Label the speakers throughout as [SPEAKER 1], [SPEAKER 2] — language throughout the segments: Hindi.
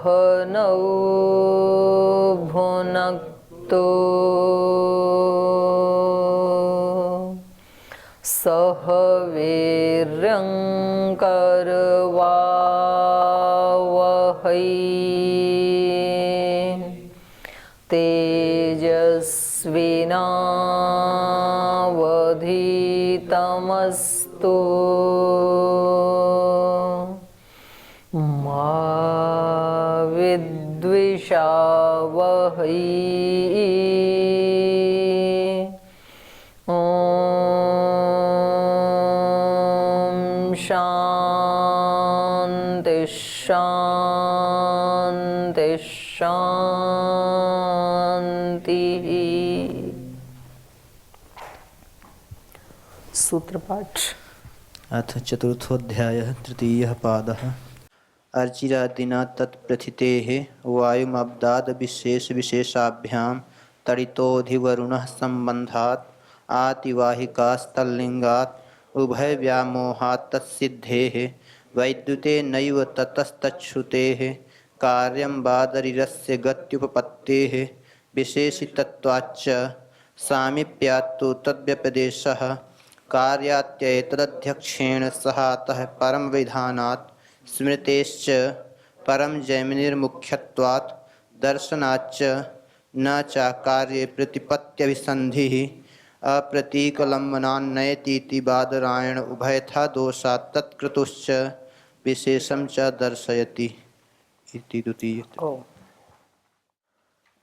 [SPEAKER 1] सहनौ भुनक्तु सह वीर्यं करवावहै तेजस्विनावधीतमस्तु मा विद्विषावहै। शांति शांति शांति। सूत्र पाठ।
[SPEAKER 2] अथ चतुर्थोऽध्यायः तृतीयः पादः। अर्चिरादिना तत्प्रथितेः वायुमब्दादविशेषविशेषाभ्यां तडितोऽधिवरुणः सम्बन्धात् आतिवाहिकास्तल्लिङ्गात् उभयव्यामोहात् तत्सिद्धेः वैद्युतेनैव ततस्तच्छ्रुतेः कार्यं बादरीरस्य गत्युपपत्तेः विशेषितत्वाच्च सामीप्यात्तु तद्व्यपदेशः कार्यात्येतदध्यक्षेण सहातः परमविधानात् स्मृतेश्च परम जैमिनिर्मुख्यत्वात् दर्शनाच्च न चाकार्ये प्रतिपत्त्यभिसन्धिः अप्रतीकलम्बनान्नयतीति बादरायण उभयथा दोषात् तत्कृतुश्च विशेषं च दर्शयति इति द्वितीय।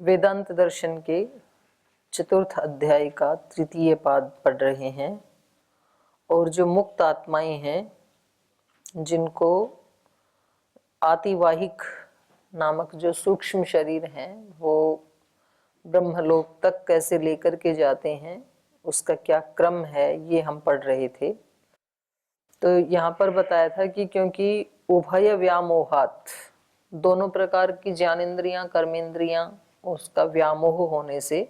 [SPEAKER 1] वेदांत दर्शन के चतुर्थ अध्याय का तृतीय पाद पढ़ रहे हैं और जो मुक्त आत्माएं हैं जिनको आतिवाहिक नामक जो सूक्ष्म शरीर हैं वो ब्रह्मलोक तक कैसे लेकर के जाते हैं, उसका क्या क्रम है, ये हम पढ़ रहे थे। तो यहाँ पर बताया था कि क्योंकि उभय व्यामोहात, दोनों प्रकार की ज्ञानेंद्रियां कर्मेंद्रियां, उसका व्यामोह होने से,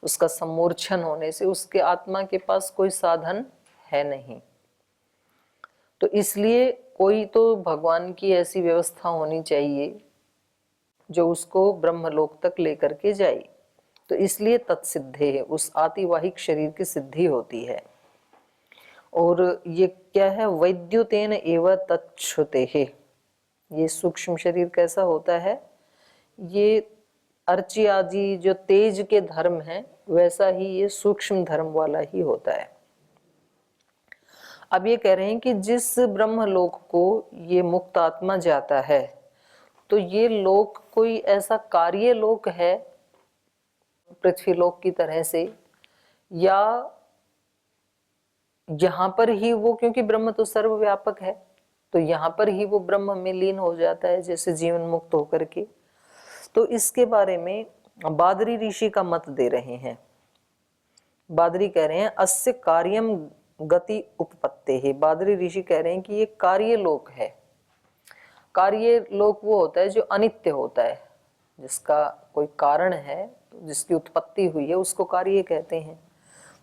[SPEAKER 1] उसका सम्मूर्छन होने से उसके आत्मा के पास कोई साधन है नहीं। तो इसलिए कोई तो भगवान की ऐसी व्यवस्था होनी चाहिए जो उसको ब्रह्मलोक तक लेकर के जाए। तो इसलिए तत्सिद्धे है, उस आतिवाहिक शरीर की सिद्धि होती है। और ये क्या है, वैद्युतेन एव तच्छ्रुते है। ये सूक्ष्म शरीर कैसा होता है, ये अर्ची आदि जो तेज के धर्म है वैसा ही ये सूक्ष्म धर्म वाला ही होता है। अब ये कह रहे हैं कि जिस ब्रह्मलोक को ये मुक्त आत्मा जाता है तो ये लोक कोई ऐसा कार्य लोक है पृथ्वी लोक की तरह से, या यहाँ पर ही वो, क्योंकि ब्रह्म तो सर्वव्यापक है, तो यहाँ पर ही वो ब्रह्म में लीन हो जाता है जैसे जीवन मुक्त होकर के। तो इसके बारे में बादरी ऋषि का मत दे रहे हैं। बादरी कह रहे हैं अस्य कार्यम गति उपपत्ते है। बादरी ऋषि कह रहे हैं कि ये कार्य लोक है। कार्य लोक वो होता है जो अनित्य होता है, जिसका कोई कारण है, जिसकी उत्पत्ति हुई है, उसको कार्य कहते हैं।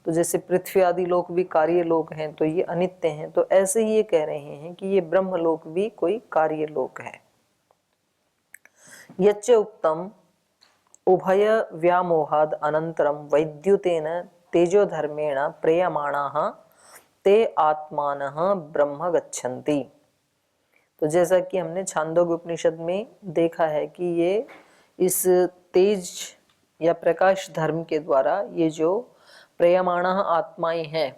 [SPEAKER 1] तो जैसे पृथ्वी आदि लोक भी कार्य लोक हैं, तो ये अनित्य हैं। तो ऐसे ही ये कह रहे हैं कि ये ब्रह्म लोक भी कोई कार्य लोक है। यच्च उक्तम उभय व्यामोहाद अनंतरम वैद्युतेन तेजोधर्मेण प्रेयमाणाः ते आत्मानः ब्रह्म गच्छन्ति। तो जैसा कि हमने छांदोग्य उपनिषद में देखा है कि ये इस तेज या प्रकाश धर्म के द्वारा ये जो प्रेयमाणाः आत्माएं हैं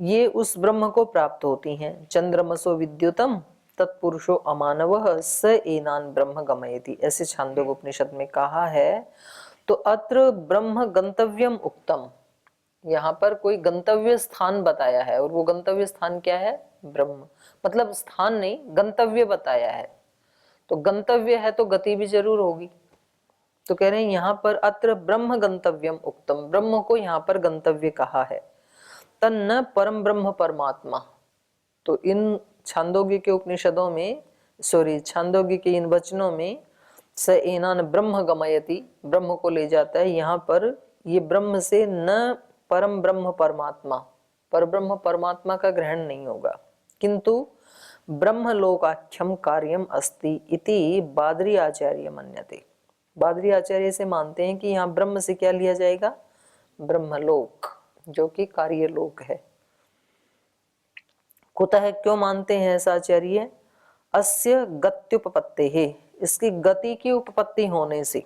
[SPEAKER 1] ये उस ब्रह्म को प्राप्त होती हैं। चंद्रमसो विद्युतम तत्पुरुषो अमानवः स एनान ब्रह्म गमयति, ऐसे छांदोग्य उपनिषद में कहा है। तो अत्र ब्रह्म गंतव्यम उक्तम, यहाँ पर कोई गंतव्य स्थान बताया है, और वो गंतव्य स्थान क्या है, ब्रह्म। मतलब स्थान नहीं, गंतव्य बताया है। तो गंतव्य है तो गति भी जरूर होगी। तो कह रहे हैं यहाँ पर अत्र ब्रह्म गंतव्यम उक्तम, ब्रह्म को यहाँ पर गंतव्य कहा है। तन्न परम ब्रह्म परमात्मा। तो इन छांदोग्य के उपनिषदों में, छांदोग्य के इन वचनों में स एनान ब्रह्म गमयति, ब्रह्म को ले जाता है। यहाँ पर ये ब्रह्म से न परम ब्रह्म परमात्मा, पर ब्रह्म परमात्मा का ग्रहण नहीं होगा, किंतु ब्रह्मलोकाख्यम कार्यम अस्ति इति बादरी आचार्य मन्यते। बादरी आचार्य से मानते हैं कि यहाँ ब्रह्म से क्या लिया जाएगा, ब्रह्मलोक, जो कि कार्य लोक है। कुतः, क्यों मानते हैं ऐसा आचार्य? अस्य गत्युपपत्तेः, इसकी गति की उपपत्ति होने से,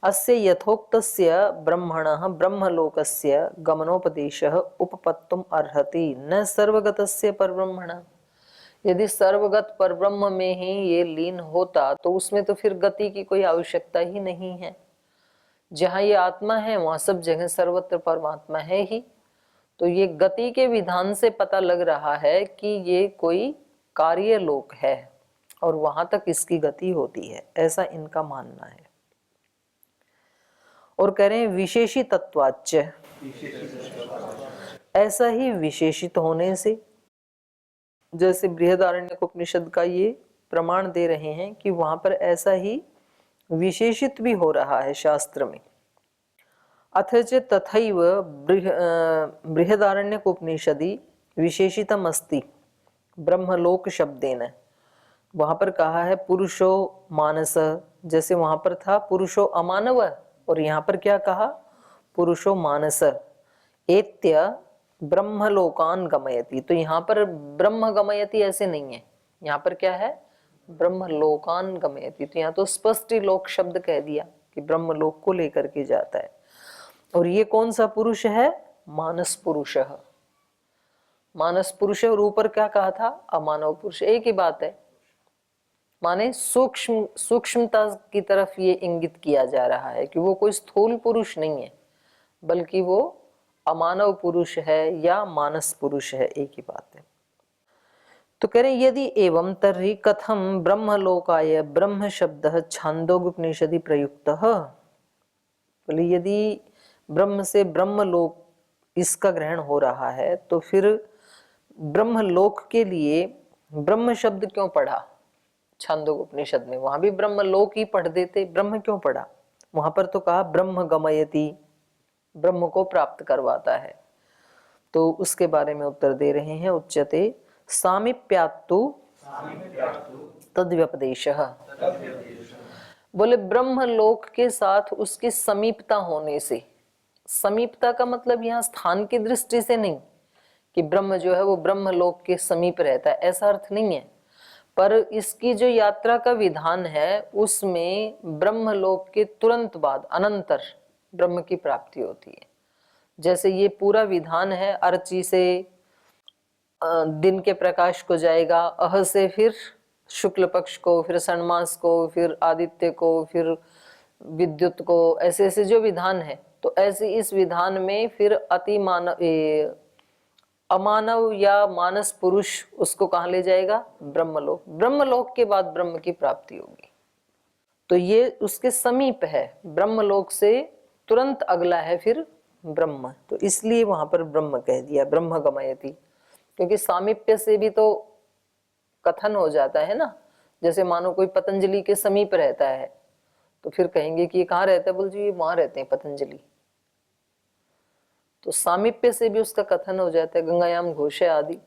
[SPEAKER 1] अस्य यथोक्तस्य ब्रह्मणः ब्रह्मलोकस्य गमनोपदेशः उपपत्तुम अर्हति न सर्वगतस्य परब्रह्मणः। यदि सर्वगत परब्रह्म में ही ये लीन होता तो उसमें तो फिर गति की कोई आवश्यकता ही नहीं है। जहाँ ये आत्मा है वहां सब जगह सर्वत्र परमात्मा है ही। तो ये गति के विधान से पता लग रहा है कि ये कोई कार्य लोक है और वहां तक इसकी गति होती है, ऐसा इनका मानना है। और कह रहे हैं विशेषी तत्वाच्य, ऐसा ही विशेषित होने से, जैसे बृहदारण्यक उपनिषद का ये प्रमाण दे रहे हैं कि वहां पर ऐसा ही विशेषित भी हो रहा है शास्त्र में। अथच तथैव बृहदारण्यक उपनिषदि विशेषितम अस्ति ब्रह्मलोक शब्देन। वहां पर कहा है पुरुषो मानस, जैसे वहां पर था पुरुषो अमानव और यहाँ पर क्या कहा, पुरुषो मानस एत्य ब्रह्मलोकान गमयति। तो यहाँ पर ब्रह्म गमयति ऐसे नहीं है, यहाँ पर क्या है, ब्रह्मलोकान गमयति। तो यहाँ तो स्पष्ट ही लोक शब्द कह दिया कि ब्रह्मलोक को लेकर के जाता है। और ये कौन सा पुरुष है, मानस पुरुष। मानस पुरुष और ऊपर क्या कहा था, अमानव पुरुष, एक ही बात है। माने सूक्ष्मता की तरफ ये इंगित किया जा रहा है कि वो कोई स्थूल पुरुष नहीं है, बल्कि वो अमानव पुरुष है या मानस पुरुष है, एक ही बात है। तो कह रहे यदि एवं तर्हि कथम ब्रह्मलोकाय ब्रह्म शब्द छांदोग्योपनिषदि प्रयुक्तः। बोले यदि ब्रह्म से ब्रह्मलोक इसका ग्रहण हो रहा है तो फिर ब्रह्मलोक के लिए ब्रह्म शब्द क्यों पढ़ा छांदोग्योपनिषद में? वहां भी ब्रह्मलोक ही पढ़ देते, ब्रह्म क्यों पढ़ा? वहां पर तो कहा ब्रह्म गमयति, ब्रह्म को प्राप्त करवाता है। तो उसके बारे में उत्तर दे रहे हैं, उच्यते सामीप्यात्तु तद्व्यपदेशः। बोले ब्रह्मलोक के साथ उसकी समीपता होने से, समीपता का मतलब यहाँ स्थान की दृष्टि से नहीं कि ब्रह्म जो है वो ब्रह्मलोक के समीप रहता है, ऐसा अर्थ नहीं है। पर इसकी जो यात्रा का विधान है उसमें ब्रह्मलोक के तुरंत बाद अनंतर ब्रह्म की प्राप्ति होती है। जैसे ये पूरा विधान है, अर्ची से दिन के प्रकाश को जाएगा, अह से फिर शुक्ल पक्ष को, फिर षण्मास को, फिर आदित्य को, फिर विद्युत को, ऐसे ऐसे जो विधान है। तो ऐसे इस विधान में फिर अति मानव अमानव या मानस पुरुष उसको कहाँ ले जाएगा, ब्रह्मलोक। ब्रह्मलोक के बाद ब्रह्म की प्राप्ति होगी। तो ये उसके समीप है, ब्रह्मलोक से तुरंत अगला है फिर ब्रह्म। तो इसलिए वहां पर ब्रह्म कह दिया, ब्रह्म गमयति, क्योंकि सामीप्य से भी तो कथन हो जाता है ना। जैसे मानो कोई पतंजलि के समीप रहता है तो फिर कहेंगे कि ये कहाँ रहता है, बोल जी ये वहां रहते हैं पतंजलि। तो सामीप्य से भी उसका कथन हो जाता है, गंगायाम घोष आदि।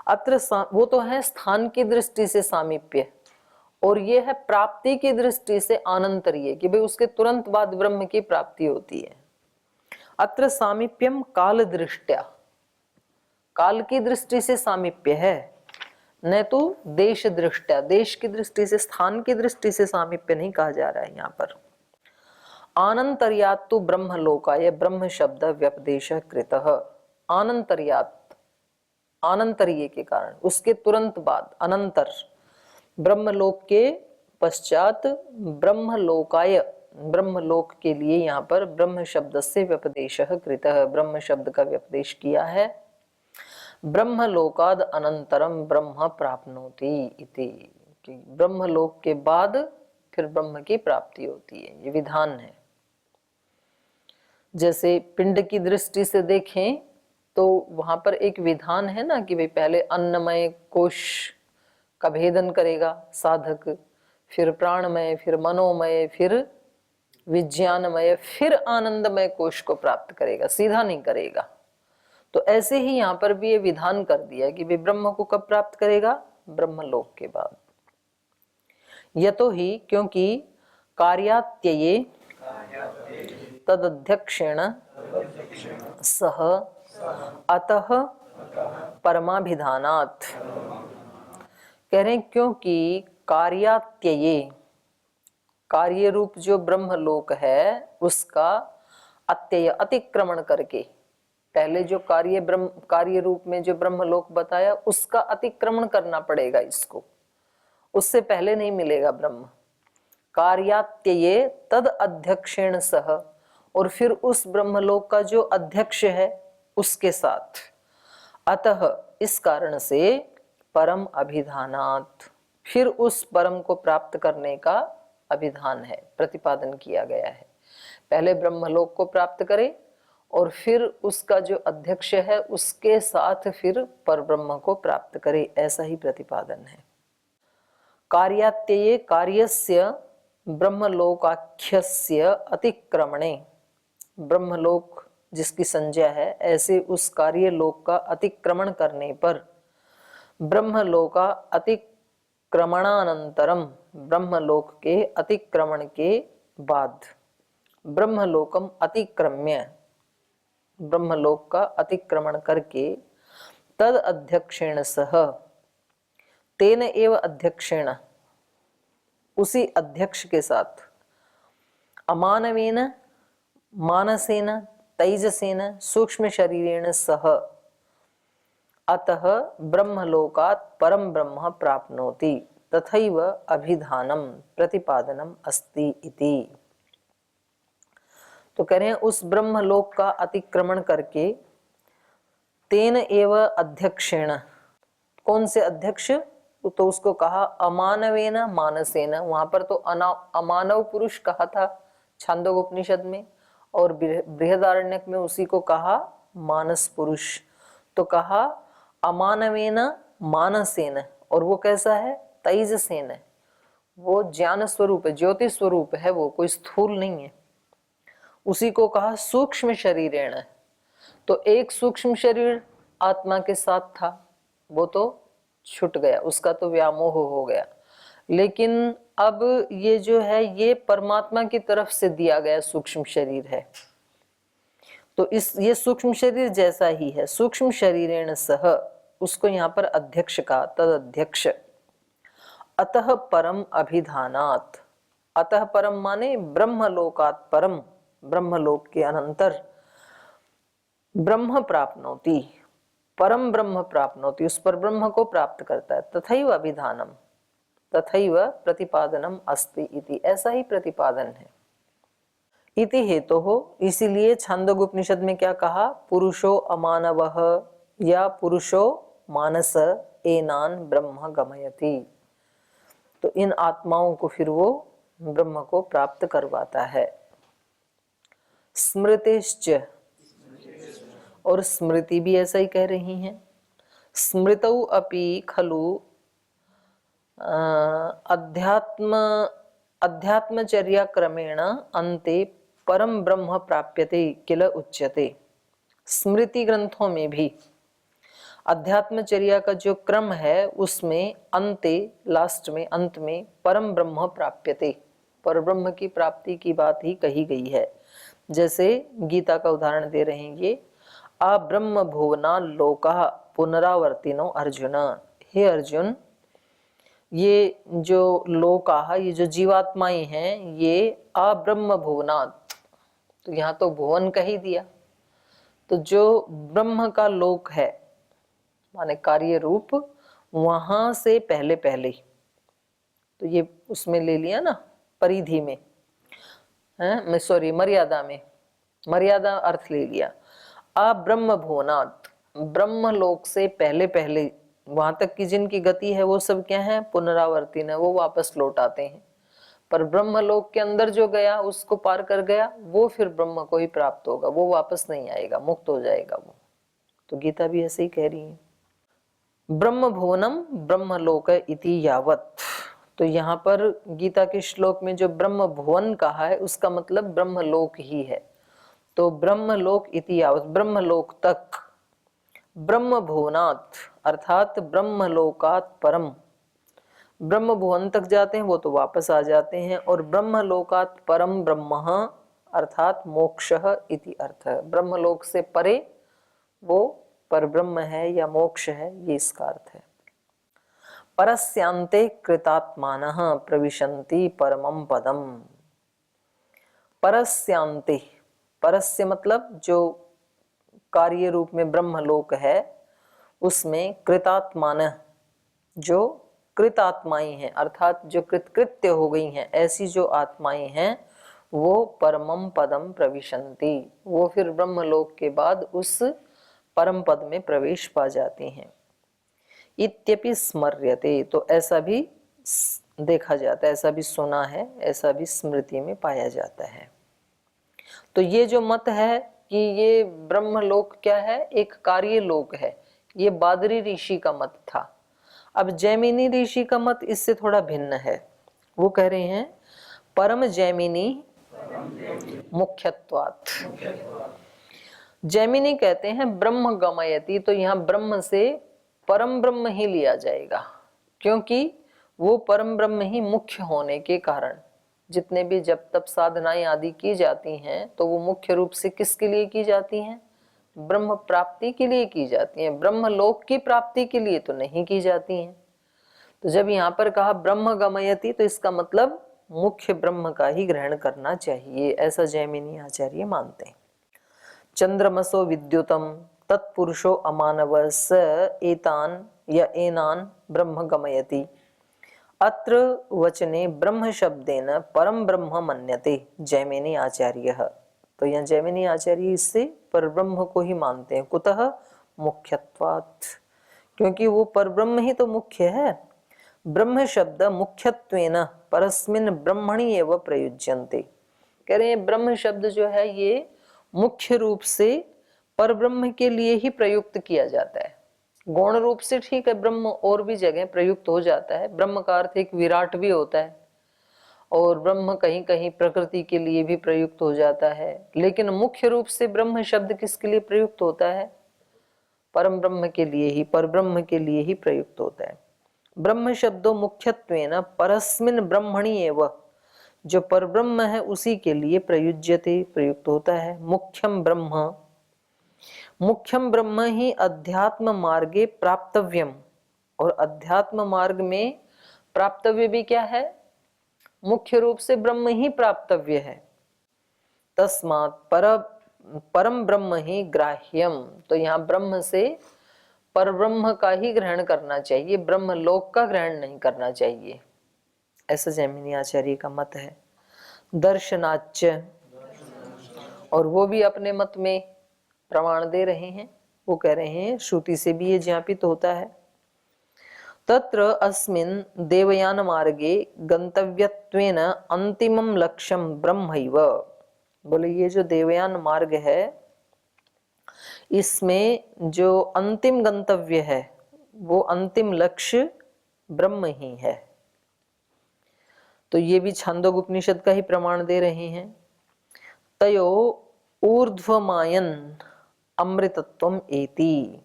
[SPEAKER 1] अत्र वो तो है स्थान की दृष्टि से सामीप्य, और ये है प्राप्ति की दृष्टि से आनंतरीय, कि भाई उसके तुरंत बाद ब्रह्म की प्राप्ति होती है। अत्र सामीप्यम काल दृष्टया, काल की दृष्टि से सामीप्य है, न तो देश दृष्टया, देश की दृष्टि से, स्थान की दृष्टि से सामीप्य नहीं कहा जा रहा है यहाँ पर। आनंतर्यात तो ब्रह्मलोकाय ब्रह्म शब्द व्यपदेश कृतः। आनंतर्यात, आनंतरीय के कारण, उसके तुरंत बाद, अनंतर, ब्रह्मलोक के पश्चात ब्रह्मलोकाय, ब्रह्मलोक के लिए यहाँ पर ब्रह्म शब्द से व्यपदेश कृतः, ब्रह्म शब्द का व्यपदेश किया है। ब्रह्मलोकाद अनंतरम ब्रह्म प्राप्नोति इति, कि ब्रह्मलोक के बाद फिर ब्रह्म की प्राप्ति होती है, ये विधान है। जैसे पिंड की दृष्टि से देखें तो वहां पर एक विधान है ना कि भाई पहले अन्नमय कोश का भेदन करेगा साधक, फिर प्राणमय, फिर मनोमय, फिर विज्ञानमय, फिर आनंदमय कोश को प्राप्त करेगा, सीधा नहीं करेगा। तो ऐसे ही यहाँ पर भी ये विधान कर दिया कि वे ब्रह्म को कब प्राप्त करेगा, ब्रह्मलोक के बाद। यतो ही, क्योंकि कार्यात्यये तदध्यक्षेण सह अतः परमाभिधानात्। कह रहे हैं क्योंकि कार्यात्यये, कार्य रूप जो ब्रह्मलोक है उसका अत्यय अतिक्रमण करके, पहले जो कार्य रूप में जो ब्रह्मलोक बताया उसका अतिक्रमण करना पड़ेगा इसको, उससे पहले नहीं मिलेगा ब्रह्म। कार्यात्यये तद अध्यक्षेण सह, और फिर उस ब्रह्मलोक का जो अध्यक्ष है उसके साथ, अतः इस कारण से परम अभिधानात्, फिर उस परम को प्राप्त करने का अभिधान है, प्रतिपादन किया गया है। पहले ब्रह्मलोक को प्राप्त करे और फिर उसका जो अध्यक्ष है उसके साथ फिर परब्रह्म को प्राप्त करे, ऐसा ही प्रतिपादन है। कार्यात्यये कार्यस्य ब्रह्मलोकाख्यस्य अतिक्रमणे, ब्रह्मलोक जिसकी संज्ञा है, ऐसे उस कार्य लोक का अतिक्रमण करने पर ब्रह्मलोका अतिक्रमणानंतरम, ब्रह्मलोक के अतिक्रमण के बाद, ब्रह्मलोकम अतिक्रम्य, ब्रह्मलोक का अतिक्रमण करके, तद अध्यक्षेण सह, तेन एव अध्यक्षेण, उसी अध्यक्ष के साथ, अमानवेन मानसेन तैजसेन सूक्ष्म शरीरेण सह, अतः ब्रह्मलोकात् परम ब्रह्म प्राप्नोति तथैव अभिधानम प्रतिपादनम अस्ति इति। तो कह रहे हैं उस ब्रह्मलोक का अतिक्रमण करके, तेन एव अध्यक्षेण, कौन से अध्यक्ष, तो उसको कहा अमानवेन मानसेन, वहां पर तो अमानव पुरुष कहा था छांदोग्य उपनिषद में, और बृहदारण्यक में उसी को कहा मानस पुरुष। तो कहा अमानवेन मानसेन, और वो कैसा है, तैजसेन, वो ज्ञान स्वरूप है, ज्योति स्वरूप है, वो कोई स्थूल नहीं है। उसी को कहा सूक्ष्म शरीरेण, तो एक सूक्ष्म शरीर आत्मा के साथ था, वो तो छूट गया, उसका तो व्यामोह हो गया, लेकिन अब ये जो है ये परमात्मा की तरफ से दिया गया सूक्ष्म शरीर है। तो ये सूक्ष्म शरीर जैसा ही है, सूक्ष्म शरीरेण सह, उसको यहाँ पर अध्यक्ष का, तद अध्यक्ष, अतः परम अभिधानात्, अतः परम माने ब्रह्मलोकात् परम, ब्रह्मलोक के अनंतर, ब्रह्म प्राप्नोति, परम ब्रह्म प्राप्नोति, उस पर ब्रह्म को प्राप्त करता है। तथैव अभिधानम, तथैव प्रतिपादनम अस्ति इति, ऐसा ही प्रतिपादन है। इति हेतु हो, इसीलिए छांदोग्य उपनिषद में क्या कहा, पुरुषो अमानवः या पुरुषो मानस एनान ब्रह्म गमयति, तो इन आत्माओं को फिर वो ब्रह्म को प्राप्त करवाता है। स्मृतिश्च, और स्मृति भी ऐसा ही कह रही हैं, स्मृतौ अपि खलु अध्यात्मचर्या क्रमेण अन्ते परम ब्रह्म प्राप्यते किल उच्यते। स्मृति ग्रंथों में भी अध्यात्मचर्या का जो क्रम है उसमें अंते, लास्ट में, अंत में परम ब्रह्म प्राप्यते, पर ब्रह्म की प्राप्ति की बात ही कही गई है। जैसे गीता का उदाहरण दे रहे हैं ये, आ ब्रह्म भुवना लोका पुनरावर्तिनो अर्जुन, हे अर्जुन, ये जो लोका, ये जो जीवात्माएं हैं, ये आ ब्रह्म भुवनात्, तो यहाँ तो भुवन कह ही दिया, तो जो ब्रह्म का लोक है माने कार्य रूप, वहां से पहले पहले, तो ये उसमें ले लिया ना परिधि में, है सॉरी मर्यादा में, मर्यादा अर्थ ले लिया। आ ब्रह्म भुवनात्, ब्रह्म लोक से पहले पहले, वहां तक की जिनकी गति है वो सब क्या है, पुनरावर्ती है, वो वापस लौट आते हैं। पर ब्रह्म लोक के अंदर जो गया, उसको पार कर गया, वो फिर ब्रह्म को ही प्राप्त होगा, वो वापस नहीं आएगा, मुक्त हो जाएगा वो। तो गीता भी ऐसे ही कह रही है, ब्रह्म भुवनम ब्रह्मलोक इति यावत। तो यहाँ पर गीता के श्लोक में जो ब्रह्म भुवन कहा है उसका मतलब ब्रह्मलोक ही है। तो ब्रह्मलोक इति यावत, ब्रह्मलोक तक, ब्रह्म भुवनात् अर्थात ब्रह्मलोकात् परम, ब्रह्म भुवन तक जाते हैं वो तो वापस आ जाते हैं, और ब्रह्मलोकात् परम ब्रह्म अर्थात मोक्षः इति अर्थ है। ब्रह्मलोक से परे वो परब्रह्म है या मोक्ष है, ये इसका अर्थ है। परस्यांते कृतात्मानः प्रविशन्ति परमं पदम। परस्यांते, परस्य मतलब जो कार्य रूप में ब्रह्मलोक है उसमें कृतात्मान, जो कृत आत्माएं हैं अर्थात जो कृतकृत्य हो गई हैं, ऐसी जो आत्माएं हैं वो परमम पदम प्रविशन्ति, वो फिर ब्रह्मलोक के बाद उस परम पद में प्रवेश पा जाती हैं। इत्यपि स्मर्यते, तो ऐसा भी देखा जाता है, ऐसा भी सुना है, ऐसा भी स्मृति में पाया जाता है। तो ये जो मत है कि ये ब्रह्मलोक क्या है, एक कार्य लोक है, ये बादरी ऋषि का मत था। अब जैमिनी ऋषि का मत इससे थोड़ा भिन्न है। वो कह रहे हैं परम जैमिनी मुख्यत्वात्। जैमिनी कहते हैं ब्रह्म गमयति, तो यहाँ ब्रह्म से परम ब्रह्म ही लिया जाएगा, क्योंकि वो परम ब्रह्म ही मुख्य होने के कारण जितने भी जब तब साधनाएं आदि की जाती हैं तो वो मुख्य रूप से किसके लिए की जाती हैं, ब्रह्म प्राप्ति के लिए की जाती हैं, ब्रह्म लोक की प्राप्ति के लिए तो नहीं की जाती हैं। तो जब यहाँ पर कहा ब्रह्म गमयति तो इसका मतलब मुख्य ब्रह्म का ही ग्रहण करना चाहिए, ऐसा जैमिनी आचार्य मानते हैं। चंद्रमसो विद्युतम तत्पुरुषो अमानव स एतान या एनान ब्रह्म गमयति। अत्र वचने ब्रह्म शब्देन परम ब्रह्म मन्यते जैमिनी आचार्य। तो यहाँ जैमिनी आचार्य इससे परब्रह्म को ही मानते हैं। कुतः मुख्यत्वात्, क्योंकि वो परब्रह्म ही तो मुख्य है। ब्रह्म शब्द मुख्यत्वेन परस्मिन् ब्रह्मणि एव प्रयुज्यन्ते। कह रहे हैं ब्रह्म शब्द जो है ये मुख्य रूप से परब्रह्म के लिए ही प्रयुक्त किया जाता है। गौण रूप से ठीक है, ब्रह्म और भी जगह प्रयुक्त हो जाता है। ब्रह्म का अर्थ एक विराट भी होता है, और ब्रह्म कहीं कहीं प्रकृति के लिए भी प्रयुक्त हो जाता है, लेकिन मुख्य रूप से ब्रह्म शब्द किसके लिए प्रयुक्त होता है, परम ब्रह्म के लिए ही, परब्रह्म के लिए ही प्रयुक्त होता है। ब्रह्म शब्दों मुख्यत्वेन परस्मिन् ब्रह्मणि एव, जो परब्रह्म है उसी के लिए प्रयुज्यते, प्रयुक्त होता है। मुख्यम ब्रह्म, मुख्यम ब्रह्म ही अध्यात्म मार्गे प्राप्तव्यम, और अध्यात्म मार्ग में प्राप्तव्य भी क्या है, मुख्य रूप से ब्रह्म ही प्राप्तव्य है। तस्मात् परम ब्रह्म ही ग्राह्यम, तो यहाँ ब्रह्म से परब्रह्म का ही ग्रहण करना चाहिए, ब्रह्म लोक का ग्रहण नहीं करना चाहिए, ऐसा जैमिनी आचार्य का मत है। दर्शनाच्च, और वो भी अपने मत में प्रमाण दे रहे हैं। वो कह रहे हैं श्रुति से भी ये ज्ञापित होता है। तत्र अस्मिन् देवयान मार्गे गंतव्यत्वेन अंतिमं लक्ष्यम ब्रह्मैव। बोले ये जो देवयान मार्ग है इसमें जो अंतिम गंतव्य है वो अंतिम लक्ष्य ब्रह्म ही है। तो ये भी छांदोग्य उपनिषद का ही प्रमाण दे रहे हैं। तयो ऊर्ध्वमायन अमृतत्वम एति,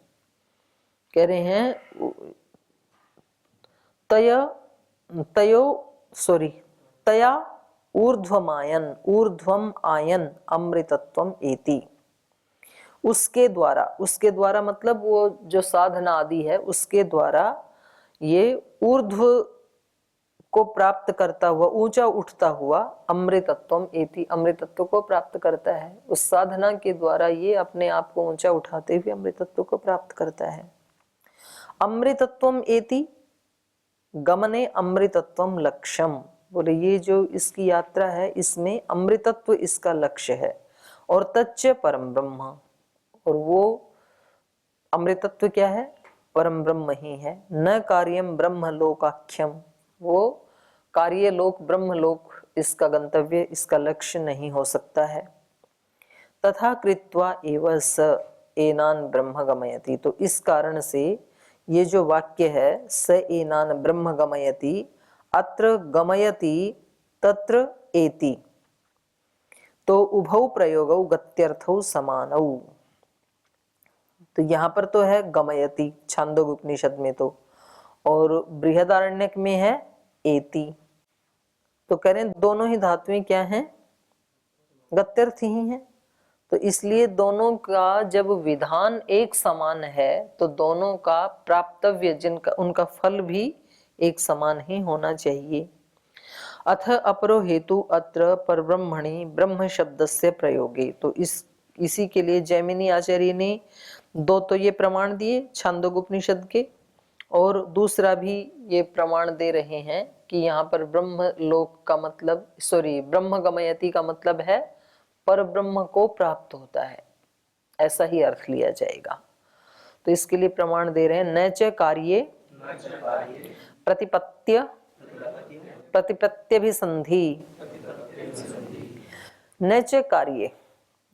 [SPEAKER 1] कह रहे हैं तया ऊर्ध्वमायन, ऊर्ध्वम आयन अमृतत्वम एति, उसके द्वारा मतलब वो जो साधना आदि है उसके द्वारा ये ऊर्ध्व को प्राप्त करता हुआ, ऊंचा उठता हुआ, अमृतत्वम एति, अमृतत्व को प्राप्त करता है। उस साधना के द्वारा ये अपने आप को ऊंचा उठाते हुए अमृतत्व को प्राप्त करता है। अमृतत्वम एति गमने अमृतत्वम लक्ष्यम, बोले ये जो इसकी यात्रा है इसमें अमृतत्व इसका लक्ष्य है। और तच्च परम ब्रह्म, और वो अमृतत्व क्या है, परम ब्रह्म ही है। न कार्यम ब्रह्म लोकाख्यम, वो कार्य लोक ब्रह्म लोक इसका गंतव्य, इसका लक्ष्य नहीं हो सकता है। तथा कृत्वा एव स एनान ब्रह्म गमयति, तो इस कारण से ये जो वाक्य है स एनान ब्रह्म गमयति, अत्र गमयति तत्र एति, तो उभौ प्रयोगौ गत्यर्थौ समानौ। तो यहाँ पर तो है गमयति छांदोग्य उपनिषद में तो, और बृहदारण्यक में है एति। तो कह रहे हैं दोनों ही धातुएं क्या हैं, गत्यर्थ ही हैं। तो इसलिए दोनों का जब विधान एक समान है तो दोनों का प्राप्तव्य जिनका उनका फल भी एक समान ही होना चाहिए। अथ अपरो हेतु अत्र परब्रह्मणि ब्रह्म शब्दस्य प्रयोगे। तो इसी के लिए जैमिनी आचार्य ने दो तो ये प्रमाण दिए छांदोग्य उपनिषद के, और दूसरा भी ये प्रमाण दे रहे हैं कि यहाँ पर ब्रह्म लोक का मतलब ब्रह्म गमयति का मतलब है पर ब्रह्म को प्राप्त होता है, ऐसा ही अर्थ लिया जाएगा। तो इसके लिए प्रमाण दे रहे हैं न च कार्ये प्रतिपत्य प्रतिप्रत्यभिसंधि। न च कार्ये,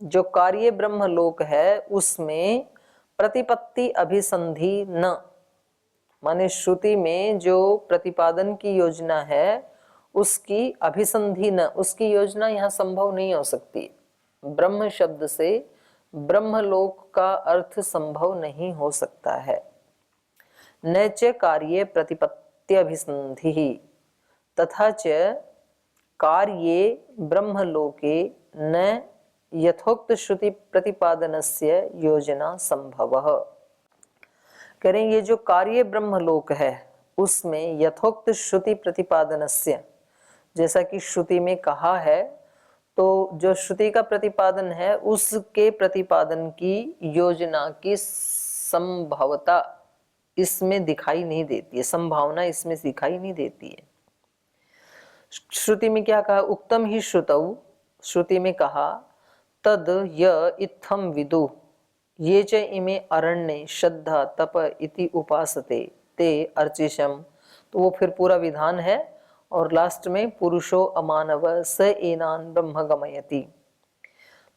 [SPEAKER 1] जो कार्य ब्रह्म लोक है उसमें प्रतिपत्ति अभिसंधि न, माने श्रुति में जो प्रतिपादन की योजना है उसकी अभिसंधि न, उसकी योजना यहाँ संभव नहीं हो सकती। ब्रह्म शब्द से ब्रह्मलोक का अर्थ संभव नहीं हो सकता है। न च कार्ये प्रतिपत्त्यभिसंधि तथा च कार्ये ब्रह्मलोके न यथोक्त श्रुति प्रतिपादनस्य योजना संभवः। करें ये जो कार्य ब्रह्मलोक है उसमें यथोक्त श्रुति प्रतिपादनस्य, जैसा कि श्रुति में कहा है, तो जो श्रुति का प्रतिपादन है उसके प्रतिपादन की योजना की संभवता इसमें दिखाई नहीं देती है, संभावना इसमें दिखाई नहीं देती है। श्रुति में क्या कहा, उक्तम ही श्रुतौ, श्रुति में कहा तद य इत्थम विदु ये च इमे अरण्ये श्रद्धा तप इति उपासते ते अर्चिषम। तो वो फिर पूरा विधान है और लास्ट में पुरुषो अमानव स एनान ब्रह्म गमयति।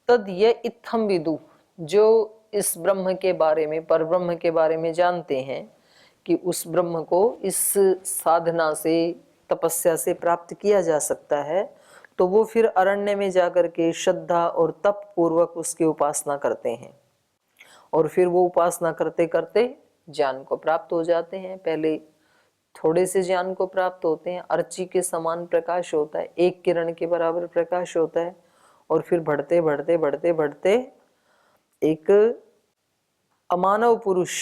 [SPEAKER 1] तद ये इत्थम विदु, जो इस ब्रह्म के बारे में पर ब्रह्म के बारे में जानते हैं कि उस ब्रह्म को इस साधना से तपस्या से प्राप्त किया जा सकता है, तो वो फिर अरण्य में जाकर के श्रद्धा और तप पूर्वक उसकी उपासना करते हैं और फिर वो उपासना करते करते ज्ञान को प्राप्त हो जाते हैं। पहले थोड़े से ज्ञान को प्राप्त होते हैं, अर्ची के समान प्रकाश होता है, एक किरण के बराबर प्रकाश होता है, और फिर बढ़ते बढ़ते बढ़ते बढ़ते एक अमानव पुरुष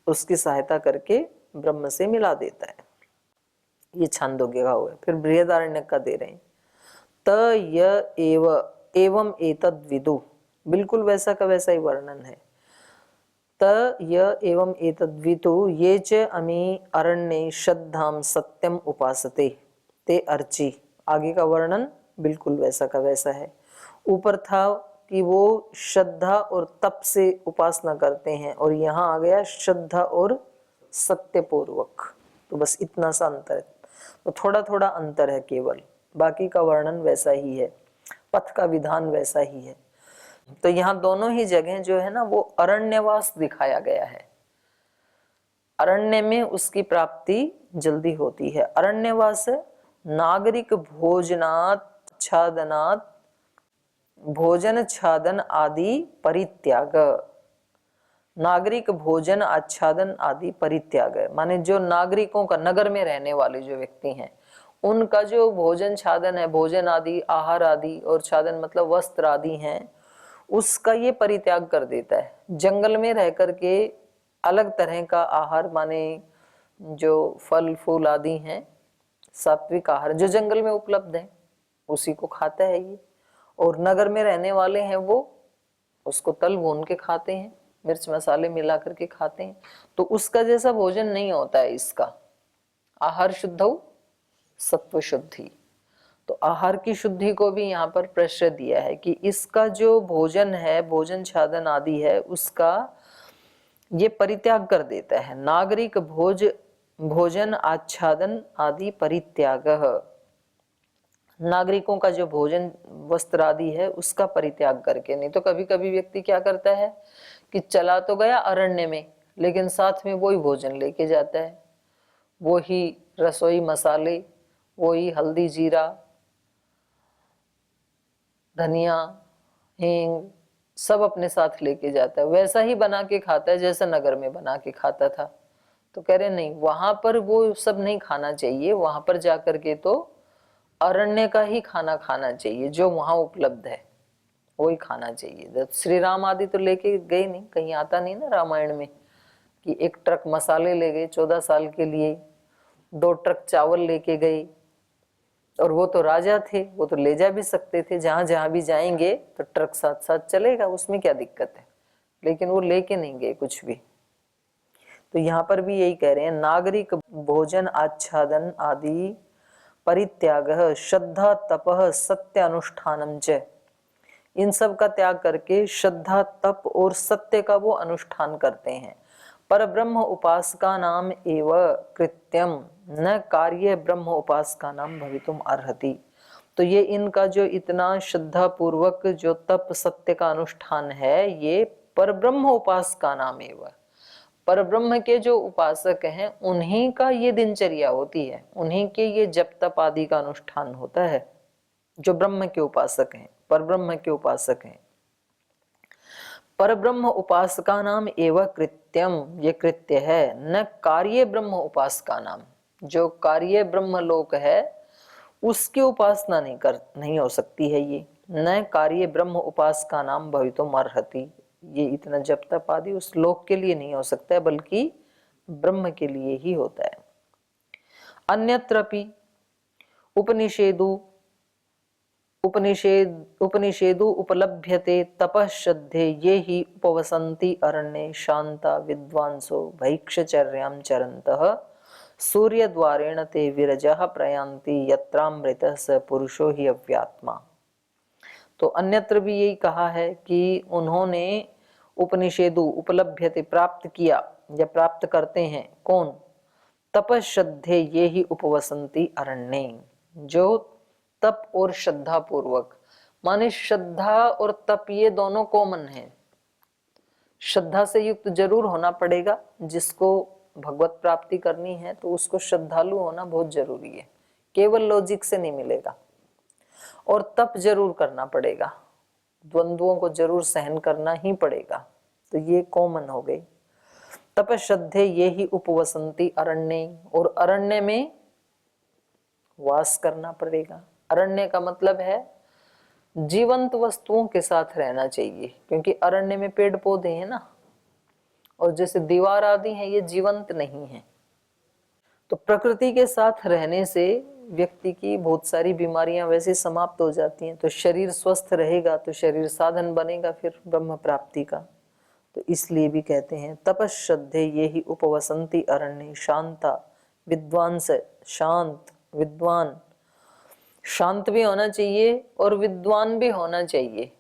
[SPEAKER 1] उसकी सहायता करके ब्रह्म से मिला देता है। ये छांदोग्य का हुआ। फिर बृहदारण्यक का दे रहे हैं त य एव एवं एतद् विदु, बिल्कुल वैसा का वैसा ही वर्णन है। त य एवं एतद् विदु ये च अमी अरण्ये श्रद्धाम सत्यम उपासते ते अर्ची। आगे का वर्णन बिल्कुल वैसा का वैसा है। ऊपर था कि वो श्रद्धा और तप से उपासना करते हैं, और यहाँ आ गया श्रद्धा और सत्य पूर्वक। तो बस इतना सा अंतर है, तो थोड़ा थोड़ा अंतर है केवल, बाकी का वर्णन वैसा ही है, पथ का विधान वैसा ही है। तो यहाँ दोनों ही जगह जो है ना वो अरण्यवास दिखाया गया है। अरण्य में उसकी प्राप्ति जल्दी होती है। अरण्यवास नागरिक भोजनात् छादनात् भोजन छादन आदि परित्याग, नागरिक भोजन आच्छादन आदि परित्याग, माने जो नागरिकों का, नगर में रहने वाले जो व्यक्ति हैं उनका जो भोजन छादन है, भोजन आदि आहार आदि, और छादन मतलब वस्त्र आदि हैं, उसका ये परित्याग कर देता है। जंगल में रह करके अलग तरह का आहार, माने जो फल फूल आदि हैं, सात्विक आहार जो जंगल में उपलब्ध है उसी को खाता है ये, और नगर में रहने वाले हैं वो उसको तल भून के खाते हैं, मिर्च मसाले मिला करके खाते हैं। तो उसका जैसा भोजन नहीं होता है इसका। आहार शुद्धौ सत्व शुद्धि, तो आहार की शुद्धि को भी यहाँ पर प्रश्रय दिया है कि इसका जो भोजन है, भोजन छादन आदि है, उसका ये परित्याग कर देता है। नागरिक भोजन आच्छादन आदि परित्याग, नागरिकों का जो भोजन वस्त्र आदि है उसका परित्याग करके। नहीं तो कभी कभी व्यक्ति क्या करता है कि चला तो गया अरण्य में, लेकिन साथ में वही भोजन लेके जाता है, वही रसोई मसाले, वही हल्दी जीरा धनिया हींग सब अपने साथ लेके जाता है, वैसा ही बना के खाता है जैसा नगर में बना के खाता था। तो कह रहे नहीं, वहां पर वो सब नहीं खाना चाहिए, वहां पर जाकर के तो अरण्य का ही खाना खाना चाहिए, जो वहां उपलब्ध है वही खाना चाहिए। श्री राम आदि तो लेके गए नहीं, कहीं आता नहीं ना रामायण में कि एक ट्रक मसाले ले गए 14 साल के लिए, 2 ट्रक चावल लेके गए, और वो तो राजा थे, वो तो ले जा भी सकते थे, जहां जहां भी जाएंगे तो ट्रक साथ साथ चलेगा, उसमें क्या दिक्कत है, लेकिन वो लेके नहीं गए कुछ भी। तो यहाँ पर भी यही कह रहे हैं, नागरिक भोजन आच्छादन आदि परित्याग श्रद्धा तपः सत्य अनुष्ठानम च, इन सब का त्याग करके श्रद्धा तप और सत्य का वो अनुष्ठान करते हैं। पर ब्रह्म उपासका नाम एव कृत्यम न कार्य ब्रह्म उपासका नाम भवितुम अर्हति। तो ये इनका जो इतना श्रद्धा पूर्वक जो तप सत्य का अनुष्ठान है, ये पर ब्रह्म उपासका नाम एव, पर ब्रह्म के जो उपासक हैं उन्हीं का ये दिनचर्या होती है, उन्हीं के ये जप तप आदि का अनुष्ठान होता है, जो ब्रह्म के उपासक हैं, पर ब्रह्म के उपासक हैं। पर ब्रह्म उपासका नाम एवं कृत्यम, ये कृत्य है, न कार्य ब्रह्म उपासका नाम, जो कार्य ब्रह्म लोक है उसकी उपासना नहीं हो सकती है ये, न कार्य ब्रह्म उपासका नाम भवितुम अर्हति, ये इतना जप तप आदि उस लोक के लिए नहीं हो सकता है, बल्कि ब्रह्म के लिए ही होता है। अन्यत्रपि उपनिषेदु उपलभ्यते तपः श्रद्धे ये ही उपवसन्ति अरण्ये शांता विद्वांसो भैक्षचर्यां चरन्तः सूर्यद्वारेण ते विरजः प्रयान्ति यत्रामृतः स पुरुषो हि अव्यात्मा। तो अन्यत्र भी यही कहा है कि उन्होंने उपनिषेदु उपलभ्यते प्राप्त किया या प्राप्त करते हैं, कौन? तपश्रद्धे ये ही उपवसन्ति अरण्ये, जो तप और श्रद्धा पूर्वक, माने श्रद्धा और तप ये दोनों कॉमन है। श्रद्धा से युक्त जरूर होना पड़ेगा, जिसको भगवत प्राप्ति करनी है तो उसको श्रद्धालु होना बहुत जरूरी है, केवल लॉजिक से नहीं मिलेगा। और तप जरूर करना पड़ेगा, द्वंद्वों को जरूर सहन करना ही पड़ेगा, तो ये कॉमन हो गई। तप श्रद्धे ये ही उपवसंती अरण्य, और अरण्य में वास करना पड़ेगा। अरण्य का मतलब है जीवंत वस्तुओं के साथ रहना चाहिए, क्योंकि अरण्य में पेड़ पौधे हैं ना, और जैसे दीवार आदि है ये जीवंत नहीं है। तो प्रकृति के साथ रहने से व्यक्ति की बहुत सारी बीमारियां वैसे समाप्त हो जाती हैं, तो शरीर स्वस्थ रहेगा तो शरीर साधन बनेगा फिर ब्रह्म प्राप्ति का। तो इसलिए भी कहते हैं तपश्रद्धे ये ही उपवसंती अरण्य शांता विद्वांस, शांत विद्वान, शांत भी होना चाहिए और विद्वान भी होना चाहिए।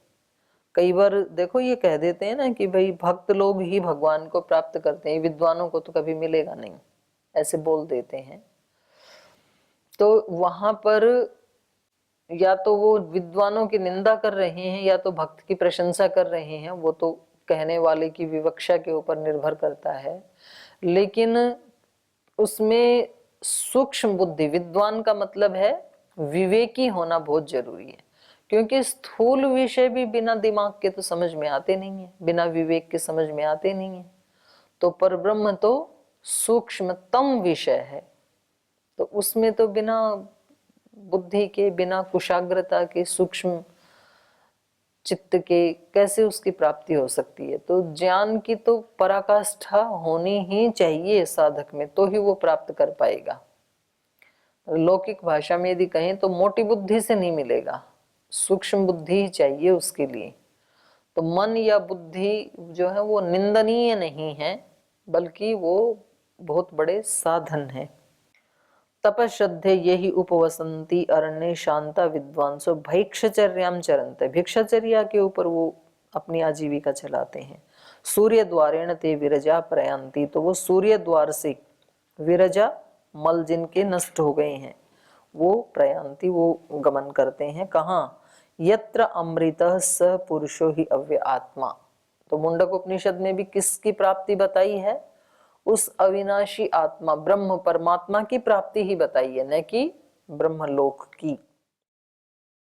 [SPEAKER 1] कई बार देखो ये कह देते हैं ना कि भाई भक्त लोग ही भगवान को प्राप्त करते हैं, विद्वानों को तो कभी मिलेगा नहीं, ऐसे बोल देते हैं। तो वहां पर या तो वो विद्वानों की निंदा कर रहे हैं या तो भक्त की प्रशंसा कर रहे हैं, वो तो कहने वाले की विवक्षा के ऊपर निर्भर करता है। लेकिन उसमें सूक्ष्म बुद्धि, विद्वान का मतलब है विवेकी होना बहुत जरूरी है, क्योंकि स्थूल विषय भी बिना दिमाग के तो समझ में आते नहीं है, बिना विवेक के समझ में आते नहीं है। तो परब्रह्म तो सूक्ष्मतम विषय है, तो उसमें तो बिना बुद्धि के, बिना कुशाग्रता के, सूक्ष्म चित्त के कैसे उसकी प्राप्ति हो सकती है। तो ज्ञान की तो पराकाष्ठा होनी ही चाहिए साधक में, तो ही वो प्राप्त कर पाएगा। लौकिक भाषा में यदि कहें तो मोटी बुद्धि से नहीं मिलेगा, सूक्ष्म बुद्धि ही चाहिए उसके लिए। तो मन या बुद्धि जो है वो निंदनीय नहीं है, बल्कि वो बहुत बड़े साधन है। तपश्रद्धे ये ही उपवसंती अरण्य शांता विद्वांसो भैक्षचर्याम चरन्ते, भिक्षाचर्या के ऊपर वो अपनी आजीविका चलाते हैं। सूर्य द्वारेण ते विरजा प्रयांति, तो वो सूर्य द्वार से, विरजा मल जिनके नष्ट हो गए हैं, वो प्रयांति वो गमन करते हैं। कहाँ? यत्र अमृतः स पुरुषो ही अव्य आत्मा। तो मुंडक उपनिषद में भी किसकी प्राप्ति बताई है? उस अविनाशी आत्मा ब्रह्म परमात्मा की प्राप्ति ही बताई है, न कि ब्रह्मलोक की।